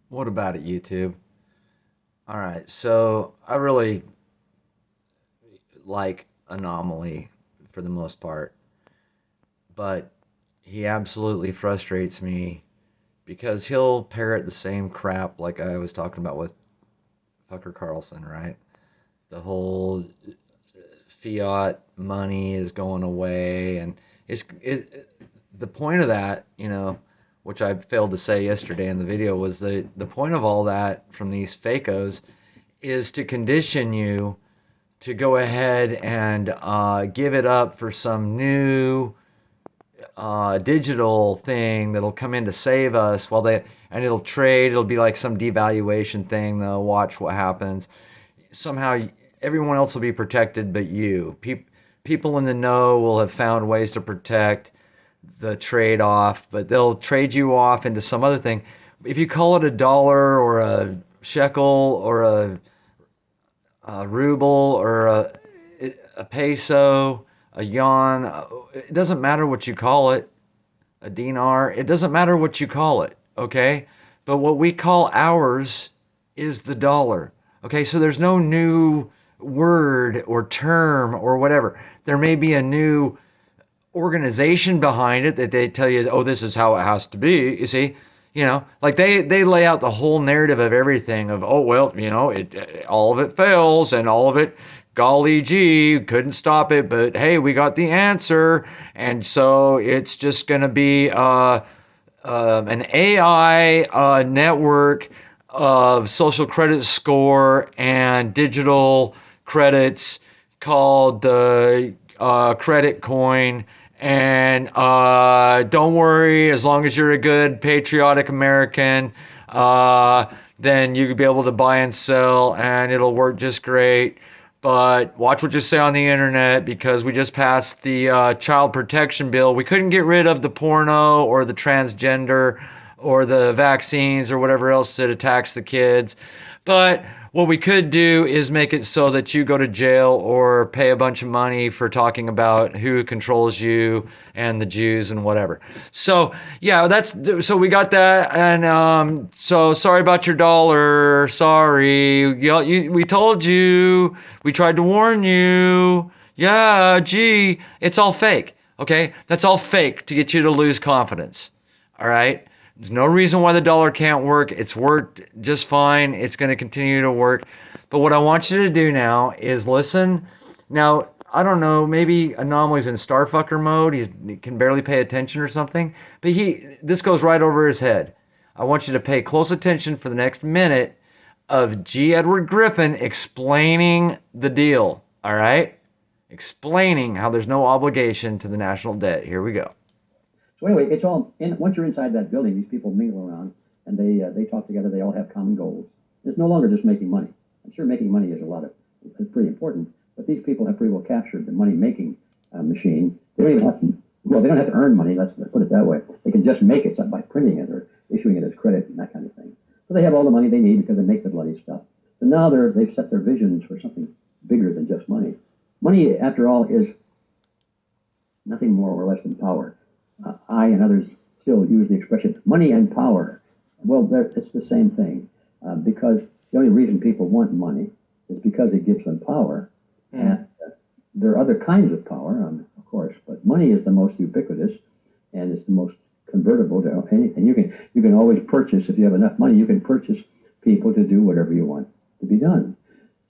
What about it, YouTube? All right, so I really like Anomaly for the most part, but he absolutely frustrates me because he'll parrot the same crap like I was talking about with Tucker Carlson, right? The whole fiat money is going away, and the point of that, which I failed to say yesterday in the video, was the point of all that from these fakos is to condition you to go ahead and give it up for some new digital thing that'll come in to save us while they and it'll trade. It'll be like some devaluation thing. They'll watch what happens. Somehow, everyone else will be protected, but you. People in the know will have found ways to protect the trade off, but they'll trade you off into some other thing. If you call it a dollar or a shekel or a ruble or a peso, a yuan. It doesn't matter what you call it, a dinar. It doesn't matter what you call it, okay? But what we call ours is the dollar, okay? So there's no new word or term or whatever. There may be a new organization behind it that they tell you, oh, this is how it has to be. You see, like they lay out the whole narrative of everything of, oh well, it all of it fails and all of it, golly gee, couldn't stop it, but hey, we got the answer, and so it's just going to be an AI network of social credit score and digital credits called the credit coin. And don't worry, as long as you're a good patriotic American, then you could be able to buy and sell, and it'll work just great. But watch what you say on the internet because we just passed the child protection bill. We couldn't get rid of the porno or the transgender or the vaccines or whatever else that attacks the kids. But what we could do is make it so that you go to jail or pay a bunch of money for talking about who controls you and the Jews and whatever. So yeah, so we got that, and so sorry about your dollar. Sorry, we told you. We tried to warn you. Yeah, gee, it's all fake. Okay, that's all fake to get you to lose confidence. All right. There's no reason why the dollar can't work. It's worked just fine. It's going to continue to work. But what I want you to do now is listen. Now, I don't know, maybe Anomaly's in starfucker mode. He can barely pay attention or something. But this goes right over his head. I want you to pay close attention for the next minute of G. Edward Griffin explaining the deal. All right? Explaining how there's no obligation to the national debt. Here we go. So anyway, it's all in. Once you're inside that building, these people mingle around and they talk together. They all have common goals. It's no longer just making money. I'm sure making money is it's pretty important, but these people have pretty well captured the money making machine. They don't even have to. Well, they don't have to earn money. Let's put it that way. They can just make it by printing it or issuing it as credit and that kind of thing. So they have all the money they need because they make the bloody stuff. So now they've set their visions for something bigger than just money. Money, after all, is nothing more or less than power. I and others still use the expression money and power. Well, it's the same thing because the only reason people want money is because it gives them power. And there are other kinds of power, of course, but money is the most ubiquitous and it's the most convertible to anything. You can always purchase, if you have enough money, you can purchase people to do whatever you want to be done.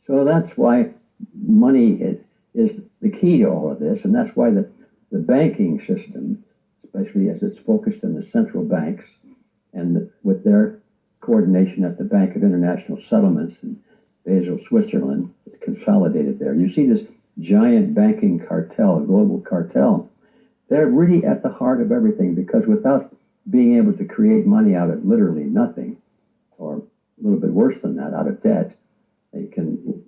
So that's why money is the key to all of this, and that's why the banking system, especially as it's focused on the central banks and with their coordination at the Bank of International Settlements in Basel, Switzerland, it's consolidated there. You see this giant banking cartel, global cartel. They're really at the heart of everything because without being able to create money out of literally nothing, or a little bit worse than that, out of debt, they can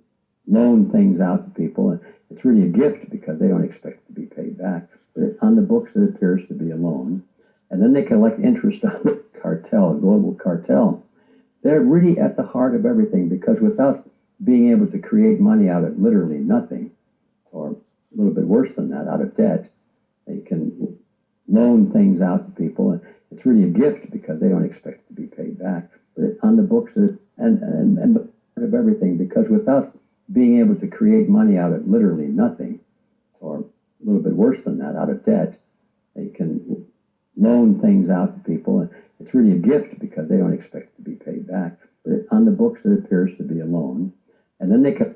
loan things out to people. And it's really a gift because they don't expect to be paid back. But on the books, it appears to be a loan. And then they collect interest on the cartel, global cartel. They're really at the heart of everything because without being able to create money out of literally nothing, or a little bit worse than that, out of debt, they can loan things out to people. And it's really a gift because they don't expect to be paid back. But on on the books and of everything, because without being able to create money out of literally nothing, or a little bit worse than that, out of debt, they can loan things out to people. And it's really a gift because they don't expect to be paid back. But on the books, it appears to be a loan. And then they can.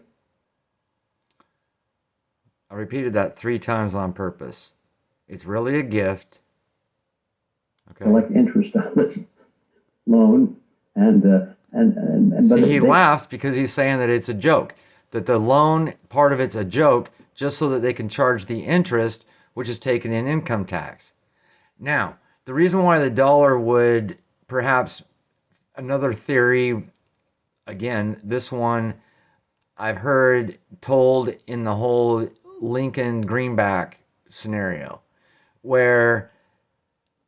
I repeated that 3 times on purpose. It's really a gift. Okay. Collect interest on this loan, and See, he laughs because he's saying that it's a joke, that the loan part of it's a joke, just so that they can charge the interest, which is taken in income tax. Now, the reason why the dollar would perhaps, another theory, again, this one I've heard told in the whole Lincoln Greenback scenario, where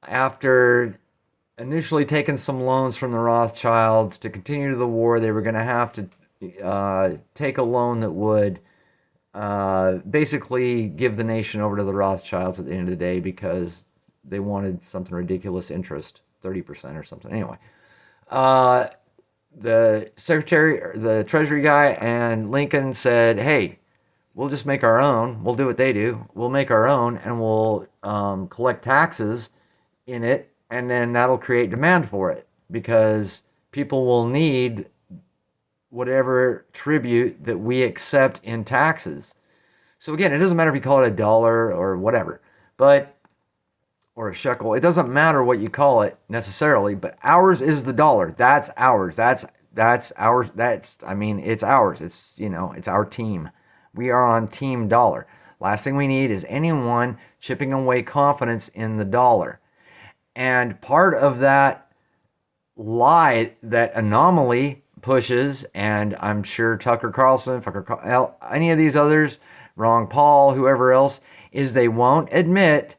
after initially taking some loans from the Rothschilds to continue the war, they were going to have to take a loan that would basically give the nation over to the Rothschilds at the end of the day, because they wanted something ridiculous interest, 30% or something. Anyway, the secretary, or the treasury guy, and Lincoln said, hey, we'll just make our own. We'll do what they do. We'll make our own, and we'll collect taxes in it, and then that'll create demand for it, because people will need whatever tribute that we accept in taxes. So again, it doesn't matter if you call it a dollar or whatever, or a shekel. It doesn't matter what you call it necessarily, but ours is the dollar. That's ours. That's ours. It's ours. It's, it's our team. We are on team dollar. Last thing we need is anyone chipping away confidence in the dollar. And part of that lie that An0maly pushes, and I'm sure Tucker Carlson, any of these others, Ron Paul, whoever else, is they won't admit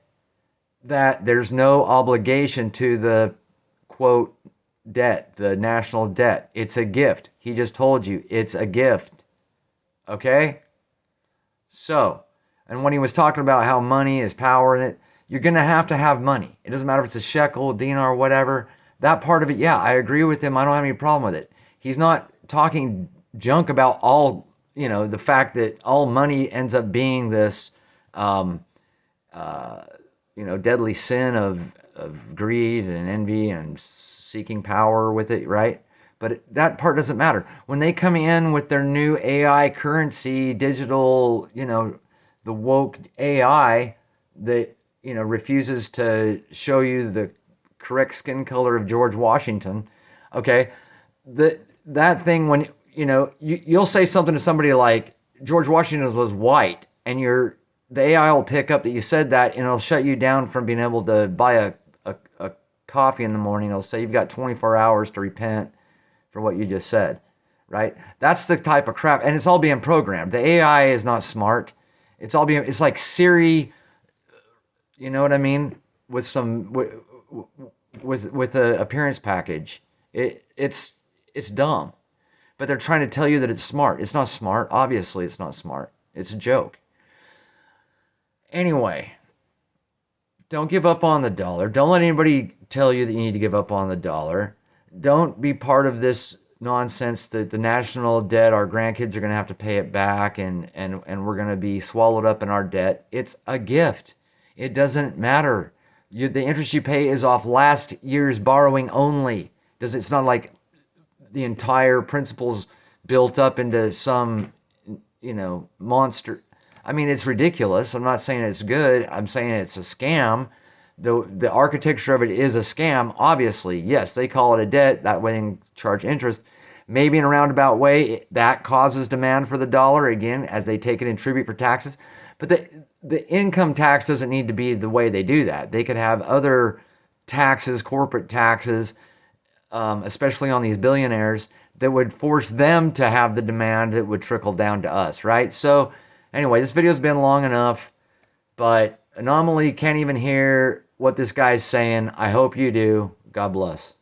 that there's no obligation to the, quote, debt, the national debt. It's a gift. He just told you it's a gift. Okay? So, and when he was talking about how money is power in it, you're going to have money. It doesn't matter if it's a shekel, dinar, whatever. That part of it, yeah, I agree with him. I don't have any problem with it. He's not talking junk about all, the fact that all money ends up being this, deadly sin of greed and envy and seeking power with it, right? But that part doesn't matter. When they come in with their new AI currency, digital, the woke AI that, refuses to show you the correct skin color of George Washington, okay? That thing, when, you'll say something to somebody like, George Washington was white, and the AI will pick up that you said that, and it'll shut you down from being able to buy a coffee in the morning. It'll say you've got 24 hours to repent for what you just said, right? That's the type of crap, and it's all being programmed. The AI is not smart. It's like Siri, you know what I mean? With some, with a appearance package. It's dumb, but they're trying to tell you that it's smart. It's not smart. Obviously, it's not smart. It's a joke. Anyway, don't give up on the dollar. Don't let anybody tell you that you need to give up on the dollar. Don't be part of this nonsense that the national debt, our grandkids are going to have to pay it back, and we're going to be swallowed up in our debt. It's a gift. It doesn't matter. The interest you pay is off last year's borrowing only. It's not like the entire principal's built up into some, monster. It's ridiculous. I'm not saying it's good. I'm saying it's a scam. The architecture of it is a scam, obviously. Yes, they call it a debt. That way they can charge interest. Maybe in a roundabout way, that causes demand for the dollar, again, as they take it in tribute for taxes. But the income tax doesn't need to be the way they do that. They could have other taxes, corporate taxes, especially on these billionaires, that would force them to have the demand that would trickle down to us, right? So anyway, this video's been long enough, but An0maly can't even hear what this guy's saying. I hope you do. God bless.